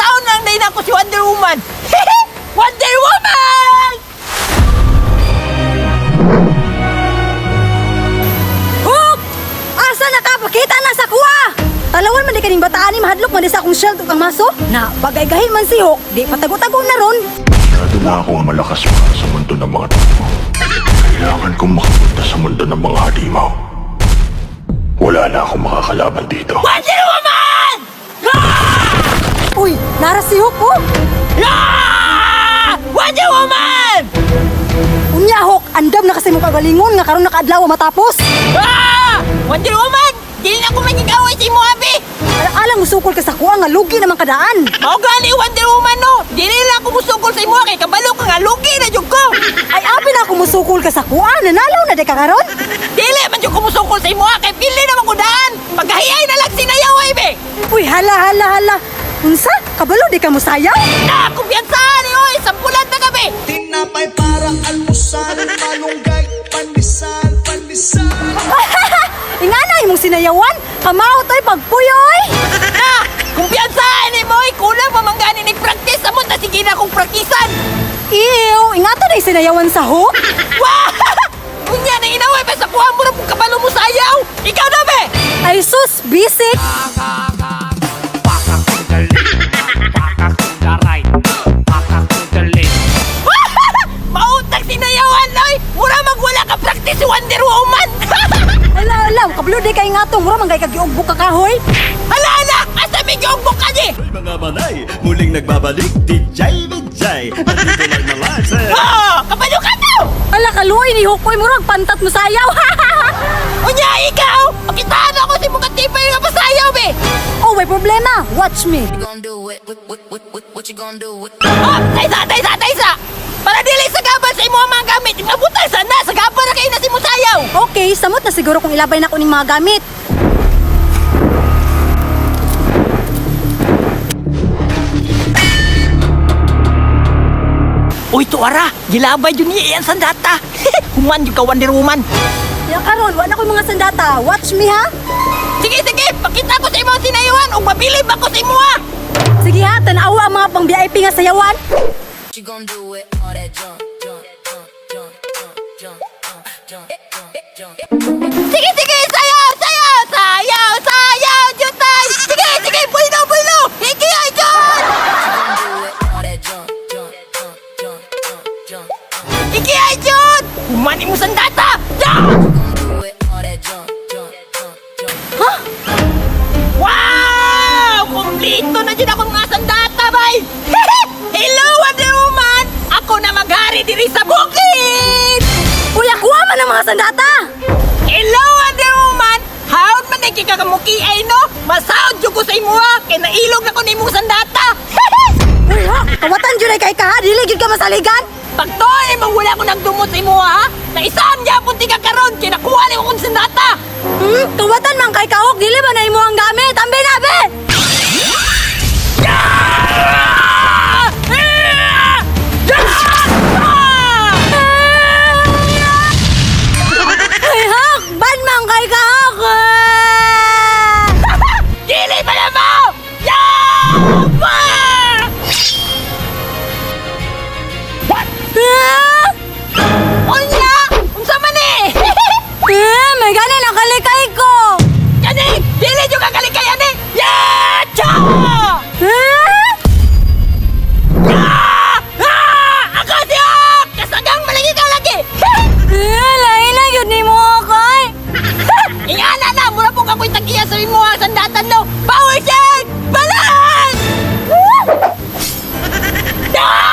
taon lang dahil ako si Wonder Woman. Wonder Woman! Hook! Asa nakapakita na sa kuha? Talawan man di kaning bataan ni mahadlok man di sa akong shield ug ang maso. Na bagay-gahin man si Hook, di patago-tago na ron. Masyado na akong malakas para sa mundo ng mga tao. Kailangan kong makapunta sa mundo ng mga halimaw. Wala na akong makakalaban dito. Wonder Woman! Ah! Uy, nara si Hook oh. Ah! Wonder Woman! Unya Hook, andam na kasi mo kagalingon nga karon nakaadlaw matapos. Ah! Wonder Woman! Dili na ko magigaway si mo, abi! Alang musukol ka sa kuha nga lugi naman kadaan. Mao gani Wonder Woman, no! Dili lang ako musukol sa imo, kay kabalo ka nga lugi na jud ko! Ay abi na ako musukol ka sa kuha, nanalaw na di ka karon. Dili man jud ko musukol sa imo, kay pili naman ko daan! Pagkahiyay na lang sinayaw, be! Uy, hala. Unsa? Kabalo di ka musayaw? Na, kumpiyansahan ni oy! Sampulan na kami! Tinapay para almusal, malunggay, pandesal. Ingana imong sinayawan, kamao to'y pagpuyoy. Na! Kumpiyansahan ni mo, kulang pamanggani ni practice sa na sige na akong praktisan! Ew, ingato na yung sinayawan sa Hook. Wah! Unya na inaway pa sa kuha mo na kung kabalo mo sayaw! Ikaw na, be! Ay sus, bisik. Mautang sinayawan, Loy! Mura magwala ka practice si Wonder Woman! Ala, kabalo di kay ngatong, mura man kay kagiugbok ka kahoy. Hala! Asa may giugbok ka di! Hoy mga manay, muling nagbabalik, DJ Vijay. Nandito lang naman sa... Oh! Kabalo ka to! Ala kaluoy ni Hook, oy murag pantat mo sayaw. Unya, ikaw! Pakitaan ako si mukha tipay nga pasayaw, be! Oh, may problema. Watch me. Gon' do it? What you gon' do with? Oh! Taysa! Para dili sa gaban sa imo ang mga gamit! Mabutang sana! Sa gaban na kayo na si Musayaw! Okay, samot na siguro kung ilabay na ko ning mga gamit. Uy, tuwara! Gilabay yun niya iyan sandata! Human yung ka Wonder Woman! Ya karon, wala ko mga sandata. Watch me ha. Sige! Pakita ko sa imo ang sinayawan o mabilib ako sa imo, ha! Sige ha, tanawa ang mga pang VIP nga sayawan. What you gon' do with all that junk? Sige! Sayaw! Jutay! Sige! Bulno! Higi ay dyan! Higi ay dyan! Humani mo sandata! Wow! Kumplito na dyan akong mga sandata, bay! Hello, Wonder Woman! Ako na maghari diri sa bukid! Uy, akuha man ang mga sandata. Hello, Wonder Woman! Haon man na kikakamuki ay no? Masaod yung ko sa imo, ha? Kaya nailog na ko na imong sandata! Uy ha, kawatan dyan ay kay ka ha. Dili gid ka masaligan. Pagtoy, mawala ko nagdumot sa imo, ha? Naisaan niya akong tiga karon, kinakuha niyo akong sandata! Kawatan man kay kahok. Dili ba na imo ang gamit? Ambe na, be. Uy ha, bad man kay kahok. Dili pa na mo! Yaba! Unya! Unsa man eh? May gani nakalikay ko. Kani! Dili yung kakalikay, ani! Yacha! Ako si Hawk! Kasagang malagi ka lagi! Lain na yun ni mo kay. Ingana na! Mura po kako'y tag-iya sa imo ang sandatan no! Power Shake! Balan! Ah!